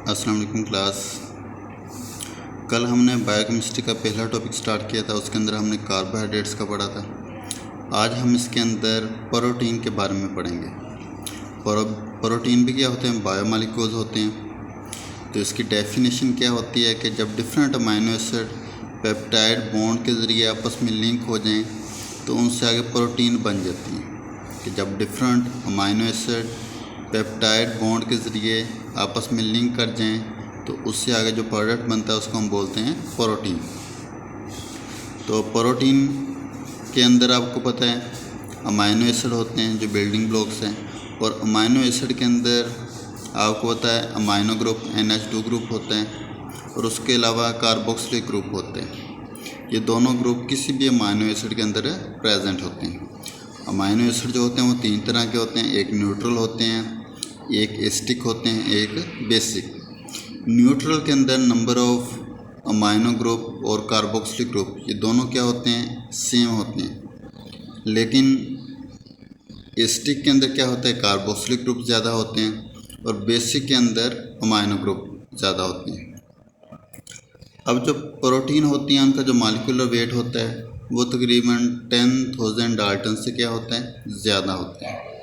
अस्सलाम वालेकुम क्लास। कल हमने बायोकेमिस्ट्री का पहला टॉपिक स्टार्ट किया था, उसके अंदर हमने कार्बोहाइड्रेट्स का पढ़ा था। आज हम इसके अंदर प्रोटीन के बारे में पढ़ेंगे। प्रोटीन भी क्या होते हैं? बायोमॉलिक्यूल्स होते हैं। तो इसकी डेफिनेशन क्या होती है कि जब different amino acid peptide bond के ज़रिए आपस में लिंक हो जाएं तो उनसे आगे प्रोटीन बन जाती हैं। कि जब different amino acid peptide bond के ज़रिए आपस में लिंक कर जाएं तो उससे आगे जो प्रोडक्ट बनता है उसको हम बोलते हैं प्रोटीन। तो प्रोटीन के अंदर आपको पता है अमीनो एसिड होते हैं जो बिल्डिंग ब्लॉक्स हैं, और अमीनो एसिड के अंदर आपको पता है अमीनो ग्रुप NH2 ग्रुप होता है और उसके अलावा कार्बोक्सिलिक ग्रुप होते हैं। ये दोनों ग्रुप किसी भी अमीनो एसिड के अंदर प्रेजेंट होते हैं। अमीनो एसिड जो होते हैं वो तीन तरह के होते हैं, एक न्यूट्रल होते हैं, एक एसिडिक होते हैं, एक बेसिक। न्यूट्रल के अंदर नंबर ऑफ अमीनो ग्रुप और कार्बोक्सिलिक ग्रुप ये दोनों क्या होते हैं? सेम होते हैं। लेकिन एसिडिक के अंदर क्या होता है? कार्बोक्सिलिक ग्रुप ज़्यादा होते हैं और बेसिक के अंदर अमीनो ग्रुप ज़्यादा होते हैं। अब जो प्रोटीन होती हैं उनका जो मॉलिक्यूलर वेट होता है वो तकरीबन 10,000 डाल्टन से क्या होता है? ज़्यादा होता है।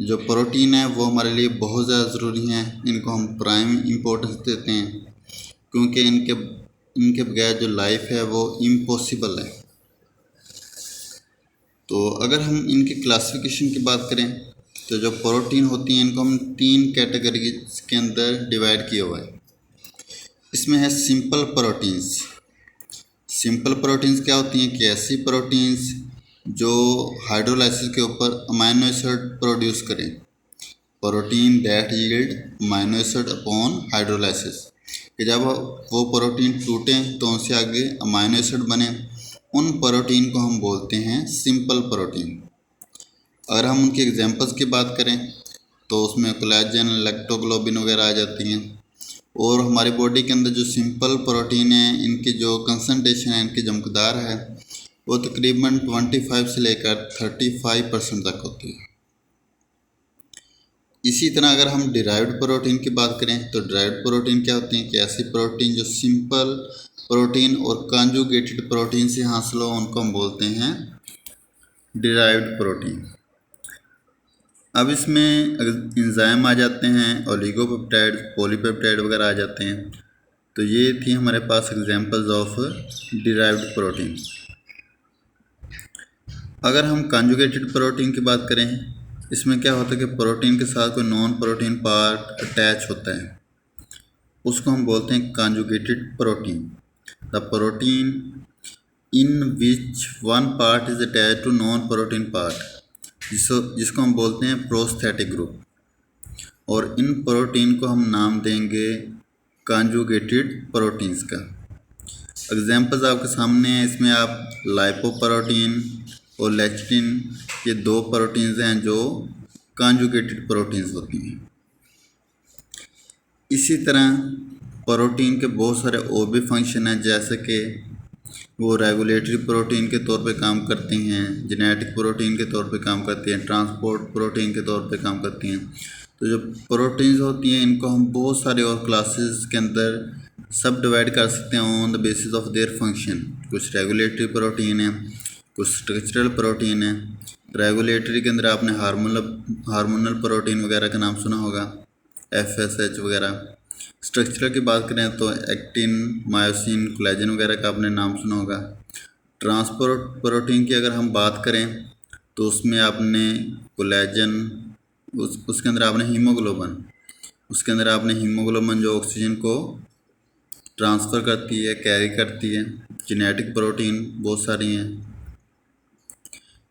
जो प्रोटीन है वो हमारे लिए बहुत ज़्यादा ज़रूरी हैं, इनको हम प्राइम इम्पोर्टेंस देते हैं क्योंकि इनके बगैर जो लाइफ है वो इम्पॉसिबल है। तो अगर हम इनकी क्लासिफिकेशन की बात करें तो जो प्रोटीन होती हैं इनको हम 3 कैटेगरीज के अंदर डिवाइड किया हुआ है। इसमें है सिंपल प्रोटीन्स। सिंपल प्रोटीन्स क्या होती हैं कि ऐसी प्रोटीन्स जो हाइड्रोलाइसिस के ऊपर अमीनो एसिड प्रोड्यूस करें। Protein that yield amino acid upon hydrolysis, कि जब वो प्रोटीन टूटें तो उनसे आगे अमीनो एसिड बने, उन प्रोटीन को हम बोलते हैं सिंपल प्रोटीन। अगर हम उनकी एग्जांपल्स की बात करें तो उसमें कोलेजन, लैक्टोग्लोबिन वगैरह आ जाती हैं। और हमारी बॉडी के अंदर जो सिंपल प्रोटीन है इनकी जो कंसनट्रेशन है, इनकी जो मकदार है वो तकरीबन 25 से लेकर 35% तक होती है। इसी तरह अगर हम डिराइव्ड प्रोटीन की बात करें तो डिराइव्ड प्रोटीन क्या होती हैं कि ऐसी प्रोटीन जो सिंपल प्रोटीन और कॉन्जुगेटेड प्रोटीन से हासिल हो उनको हम बोलते हैं डिराइव्ड प्रोटीन। अब इसमें एंजाइम आ जाते हैं, ओलिगोपेप्टाइड, पॉलीपेप्टाइड वगैरह आ जाते हैं। तो ये थी हमारे पास एग्जांपल्स ऑफ डिराइव्ड प्रोटीन। अगर हम कॉन्जुगेटेड प्रोटीन की बात करें, इसमें क्या होता है कि प्रोटीन के साथ कोई नॉन प्रोटीन पार्ट अटैच होता है, उसको हम बोलते हैं conjugated protein. The protein in which one part is attach to non protein part, जिसको हम बोलते हैं प्रोस्थेटिक ग्रुप। और इन प्रोटीन को हम नाम देंगे कॉन्जुगेटेड प्रोटीन्स का। एग्जांपल्स आपके सामने हैं, इसमें आप लाइपोप्रोटीन और लेचिटिन, ये 2 प्रोटीन्स हैं जो कॉन्जुगेटेड प्रोटीन्स होती हैं। इसी तरह प्रोटीन के बहुत सारे और भी फंक्शन हैं, जैसे कि वो रेगुलेटरी प्रोटीन के तौर पे काम करती हैं, जेनेटिक प्रोटीन के तौर पे काम करती हैं, ट्रांसपोर्ट प्रोटीन के तौर पे काम करती हैं। तो जो प्रोटीन्स होती हैं इनको हम बहुत सारे और क्लासेस के अंदर सब डिवाइड कर सकते हैं on the basis of their function. कुछ रेगुलेटरी प्रोटीन है, कुछ स्ट्रक्चरल प्रोटीन है। रेगुलेटरी के अंदर आपने हार्मोनल प्रोटीन वगैरह का नाम सुना होगा, FSH वगैरह। स्ट्रक्चर की बात करें तो एक्टिन, मायोसिन, कोलेजन वगैरह का आपने नाम सुना होगा। ट्रांसपोर्ट प्रोटीन की अगर हम बात करें तो उसमें आपने कोलेजन, उसके अंदर आपने हीमोग्लोबिन, उसके अंदर आपने हीमोग्लोबिन जो ऑक्सीजन को ट्रांसफ़र करती है, कैरी करती है। जेनेटिक प्रोटीन बहुत सारी हैं।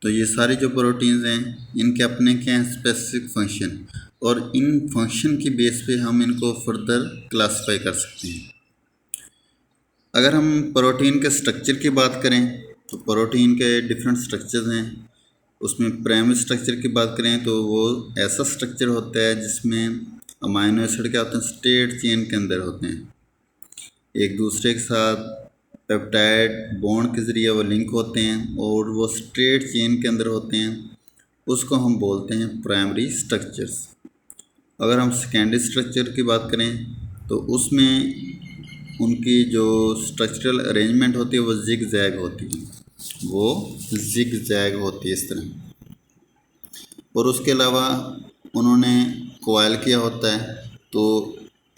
तो ये सारी जो प्रोटीन्स हैं इनके अपने क्या हैं? स्पेसिफिक फंक्शन, और इन फंक्शन की बेस पे हम इनको फर्दर क्लासिफाई कर सकते हैं। अगर हम प्रोटीन के स्ट्रक्चर की बात करें तो प्रोटीन के डिफरेंट स्ट्रक्चर्स हैं। उसमें प्राइमरी स्ट्रक्चर की बात करें तो वो ऐसा स्ट्रक्चर होता है जिसमें अमीनो एसिड क्या होते हैं? स्ट्रेट चेन के अंदर होते हैं, एक दूसरे के साथ पेप्टाइड बॉन्ड के ज़रिए वो लिंक होते हैं और वो स्ट्रेट चेन के अंदर होते हैं, उसको हम बोलते हैं प्राइमरी स्ट्रक्चर्स। अगर हम सेकेंडरी स्ट्रक्चर की बात करें तो उसमें उनकी जो स्ट्रक्चरल अरेंजमेंट होती है वो जिग जैग होती है, वो जिग जैग होती है इस तरह। और उसके अलावा उन्होंने कॉइल किया होता है, तो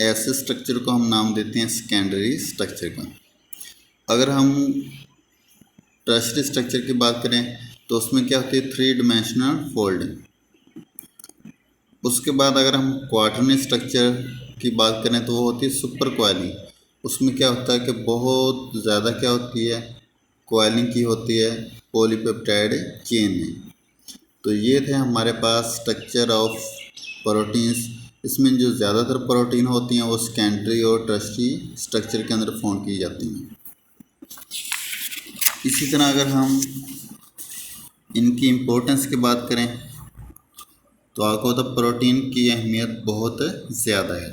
ऐसे स्ट्रक्चर को हम नाम देते हैं सेकेंडरी स्ट्रक्चर का। अगर हम टर्शियरी स्ट्रक्चर की बात करें तो उसमें क्या होती है, 3 डायमेंशनल फोल्डिंग। उसके बाद अगर हम क्वार्टरनरी स्ट्रक्चर की बात करें तो वो होती है सुपर कॉइलिंग। उसमें क्या होता है कि बहुत ज़्यादा क्या होती है, कॉइलिंग की होती है पॉलीपेप्टाइड चेन में। तो ये थे हमारे पास स्ट्रक्चर ऑफ प्रोटीन्स। इसमें जो ज़्यादातर प्रोटीन होती हैं वो सेकेंडरी और टर्शियरी स्ट्रक्चर के अंदर फाउंड की जाती हैं। इसी तरह अगर हम इनकी इम्पोर्टेंस की बात करें तो आपको पता प्रोटीन की अहमियत बहुत ज़्यादा है।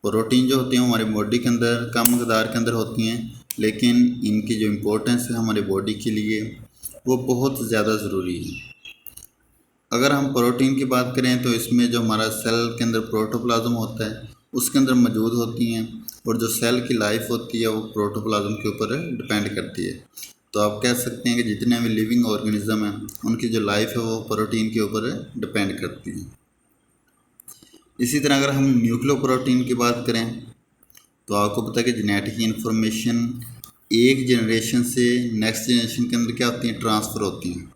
प्रोटीन जो होती हैं हमारी बॉडी के अंदर कम मकदार के अंदर होती हैं, लेकिन इनकी जो इम्पोर्टेंस है हमारी बॉडी के लिए वो बहुत ज़्यादा ज़रूरी है। अगर हम प्रोटीन की बात करें तो इसमें जो हमारा सेल के अंदर प्रोटोप्लाज्म होता है उसके अंदर मौजूद होती हैं, और जो सेल की लाइफ होती है वो प्रोटोप्लाज्म के ऊपर डिपेंड करती है। तो आप कह सकते हैं कि जितने भी लिविंग ऑर्गेनिज्म हैं उनकी जो लाइफ है वो प्रोटीन के ऊपर डिपेंड करती है। इसी तरह अगर हम न्यूक्लियोप्रोटीन की बात करें तो आपको पता है कि जेनेटिक इन्फॉर्मेशन एक जनरेशन से नेक्स्ट जनरेशन के अंदर क्या होती हैं, ट्रांसफ़र होती हैं।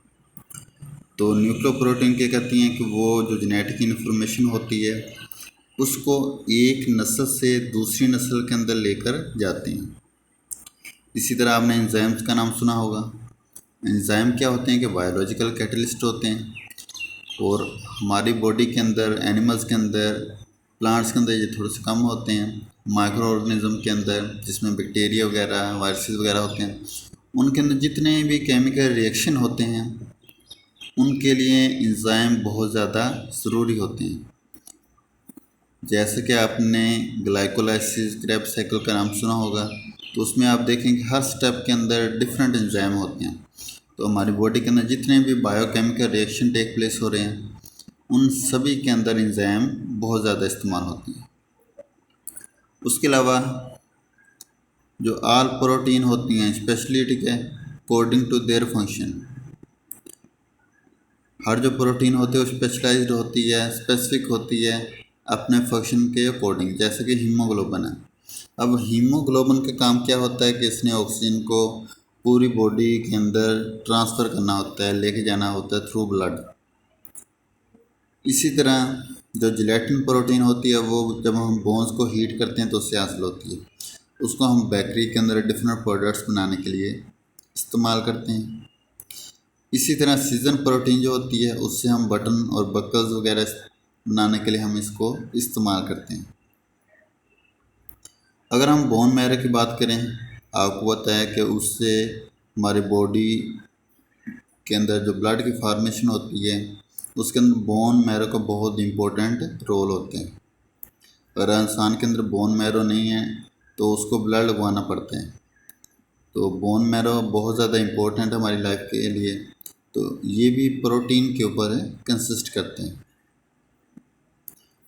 तो न्यूक्लियोप्रोटीन क्या कहती हैं कि वो जो जेनेटिक इन्फॉर्मेशन होती है उसको एक नस्ल से दूसरी नस्ल के अंदर लेकर जाती हैं। इसी तरह आपने एंजाइम्स का नाम सुना होगा। एंजाइम क्या होते हैं कि बायोलॉजिकल कैटलिस्ट होते हैं, और हमारी बॉडी के अंदर, एनिमल्स के अंदर, प्लांट्स के अंदर ये थोड़े से कम होते हैं। माइक्रो ऑर्गेनिज्म के अंदर जिसमें बैक्टीरिया वगैरह, वायरसेस वगैरह होते हैं, उनके अंदर जितने भी केमिकल रिएक्शन होते हैं उनके लिए एंजाइम बहुत ज़्यादा ज़रूरी होते हैं। जैसे कि आपने ग्लाइकोलाइसिस क्रेब्स साइकिल का नाम सुना होगा, तो उसमें आप देखेंगे हर स्टेप के अंदर डिफरेंट एंजाइम होते हैं। तो हमारी बॉडी के अंदर जितने भी बायोकेमिकल रिएक्शन टेक प्लेस हो रहे हैं उन सभी के अंदर एंजाइम बहुत ज़्यादा इस्तेमाल होते हैं। उसके अलावा जो ऑल प्रोटीन होती हैं स्पेशली, ठीक है, अकॉर्डिंग टू देयर फंक्शन, हर जो प्रोटीन होती है वो स्पेशलाइज्ड होती है, स्पेसिफिक होती है अपने फंक्शन के अकॉर्डिंग। जैसे कि हीमोग्लोबिन है, अब हीमोग्लोबिन का काम क्या होता है कि इसने ऑक्सीजन को पूरी बॉडी के अंदर ट्रांसफ़र करना होता है, लेके जाना होता है थ्रू ब्लड। इसी तरह जो जिलेटिन प्रोटीन होती है वो जब हम बोन्स को हीट करते हैं तो उससे हासिल होती है। उसको हम बेकरी के अंदर डिफरेंट प्रोडक्ट्स बनाने के लिए इस्तेमाल करते हैं। इसी तरह सीजन प्रोटीन जो होती है उससे हम बटन और बकल्स वगैरह बनाने के लिए हम इसको इस्तेमाल करते हैं। अगर हम बोन मैरो की बात करें, आपको पता है कि उससे हमारी बॉडी के अंदर जो ब्लड की फॉर्मेशन होती है उसके अंदर बोन मैरो का बहुत इम्पोर्टेंट रोल होते हैं। अगर इंसान के अंदर बोन मैरो नहीं है तो उसको ब्लड लगवाना पड़ता है। तो बोन मैरो बहुत ज़्यादा इम्पोर्टेंट है हमारी लाइफ के लिए। तो ये भी प्रोटीन के ऊपर कंसिस्ट करते हैं।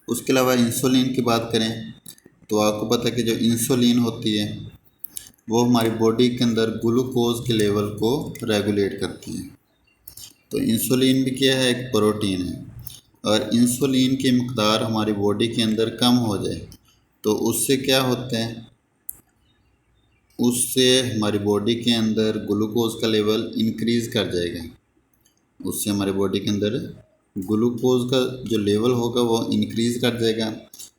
उसके अलावा इंसुलिन की बात करें तो आपको पता है कि जो इंसुलिन होती है वो हमारी बॉडी के अंदर ग्लूकोज के लेवल को रेगुलेट करती है। तो इंसुलिन भी क्या है, एक प्रोटीन है। और इंसुलिन की मकदार हमारी बॉडी के अंदर कम हो जाए तो उससे क्या होता है, उससे हमारी बॉडी के अंदर ग्लूकोज का लेवल इंक्रीज़ कर जाएगा। उससे हमारी बॉडी के अंदर ग्लूकोज का जो लेवल होगा वो इंक्रीज़ कर जाएगा।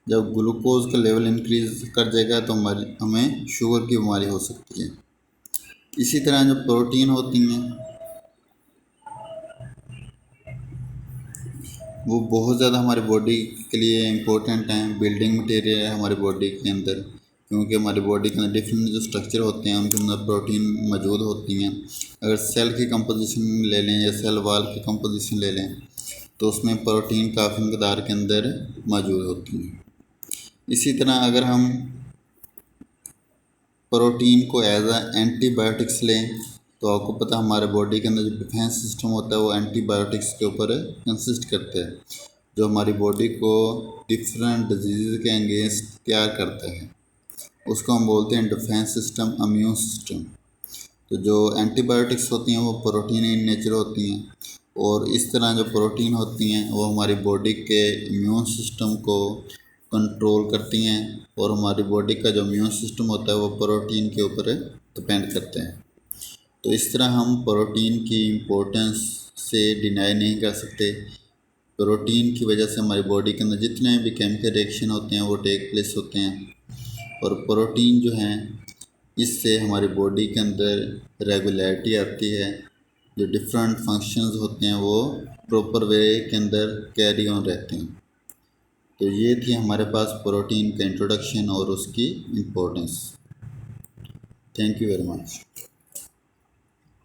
जब ग्लूकोज का लेवल इंक्रीज़ कर जाएगा तो हमें शुगर की बीमारी हो सकती है। इसी तरह जो प्रोटीन होती हैं वो बहुत ज़्यादा हमारी बॉडी के लिए इम्पोर्टेंट हैं, बिल्डिंग मटेरियल है हमारी बॉडी के अंदर, क्योंकि हमारी बॉडी के अंदर डिफरेंट जो स्ट्रक्चर होते हैं उनके अंदर प्रोटीन मौजूद होती हैं। अगर सेल की कंपोजिशन ले लें या सेल वाल की कंपोजिशन ले लें तो उसमें प्रोटीन काफ़ी मकदार के अंदर मौजूद होती हैं। इसी तरह अगर हम प्रोटीन को एज अ एंटीबायोटिक्स लें तो आपको पता है हमारे बॉडी के अंदर जो डिफेंस सिस्टम होता है वो एंटीबायोटिक्स के ऊपर कंसिस्ट करता है। जो हमारी बॉडी को डिफरेंट डिजीज़ के अगेंस्ट तैयार करते हैं, उसको हम बोलते हैं डिफेंस सिस्टम, इम्यून सिस्टम। तो जो एंटीबायोटिक्स होती हैं वो प्रोटीन इन नेचर होती हैं, और इस तरह जो प्रोटीन होती हैं वो हमारी बॉडी के इम्यून सिस्टम को कंट्रोल करती हैं, और हमारी बॉडी का जो इम्यून सिस्टम होता है वो प्रोटीन के ऊपर डिपेंड करते हैं। तो इस तरह हम प्रोटीन की इम्पोर्टेंस से डिनाई नहीं कर सकते। प्रोटीन की वजह से हमारी बॉडी के अंदर जितने भी केमिकल रिएक्शन होते हैं वो टेक प्लेस होते हैं, और प्रोटीन जो हैं इससे हमारी बॉडी के अंदर रेगुलरिटी आती है, जो डिफरेंट फंक्शंस होते हैं वो प्रॉपर वे के अंदर कैरी ऑन रहते हैं। तो ये थी हमारे पास प्रोटीन का इंट्रोडक्शन और उसकी importance. Thank you very much.